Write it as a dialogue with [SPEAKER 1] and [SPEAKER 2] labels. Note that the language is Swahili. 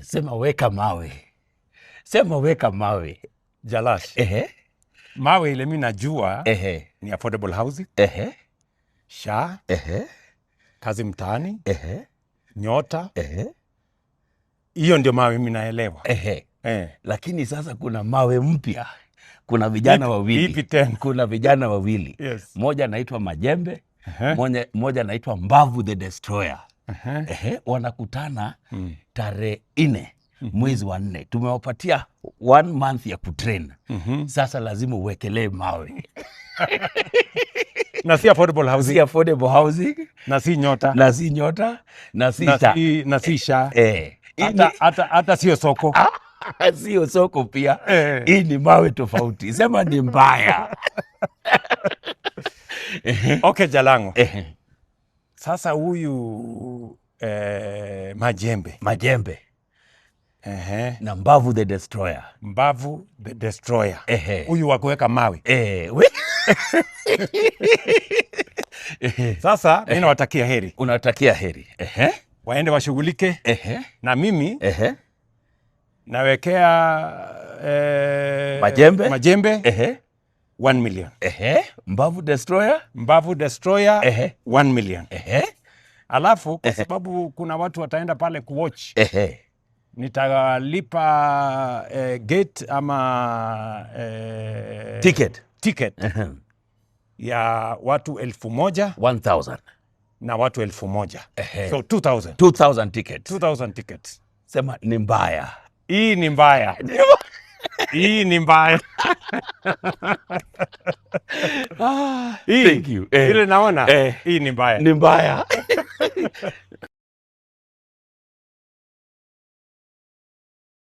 [SPEAKER 1] Sema weka mawe. Sema weka mawe.
[SPEAKER 2] Jalash. Mawe ile mimi najua ni affordable housing. SHA. Kazi mtaani. Nyota. Hiyo ndio mawe mimi naelewa.
[SPEAKER 1] Lakini sasa kuna mawe mpya. Kuna vijana wawili.
[SPEAKER 2] Ipi tena?
[SPEAKER 1] Kuna vijana wawili.
[SPEAKER 2] Yes.
[SPEAKER 1] Moja anaitwa Majembe, moja anaitwa Mbavu the Destroyer. Wanakutana tarehe 4 mwezi wa 4. Tumewapatia 1 month ya kutrain. Sasa lazima uwekelee mawe.
[SPEAKER 2] Na si affordable housing.
[SPEAKER 1] Si affordable housing.
[SPEAKER 2] Na si nyota.
[SPEAKER 1] Na si nyota. Na si SHA.
[SPEAKER 2] Na si SHA. Hata sio soko.
[SPEAKER 1] Sio soko pia. Hii ni mawe tofauti. Sema ni mbaya.
[SPEAKER 2] Okay, Jalango. Sasa huyu Majembe.
[SPEAKER 1] Na Mbavu the Destroyer.
[SPEAKER 2] Mbavu the Destroyer. Huyu wa kuweka mawe. Sasa mimi nawatakia heri.
[SPEAKER 1] Unatakia heri.
[SPEAKER 2] Waende washughulike. Na mimi nawekea Majembe 1 million.
[SPEAKER 1] Mbavu Destroyer
[SPEAKER 2] 1 million. Alafu kwa sababu kuna watu wataenda pale kuwatch, nitalipa gate ama ticket ya watu
[SPEAKER 1] 1,000
[SPEAKER 2] na watu 1,000. So 2,000.
[SPEAKER 1] 2,000 tickets.
[SPEAKER 2] 2,000 tickets.
[SPEAKER 1] Sema ni mbaya.
[SPEAKER 2] Hii ni mbaya. Hii ni mbaya.
[SPEAKER 1] Thank you.
[SPEAKER 2] Ile naona hii ni mbaya.
[SPEAKER 1] Ni mbaya.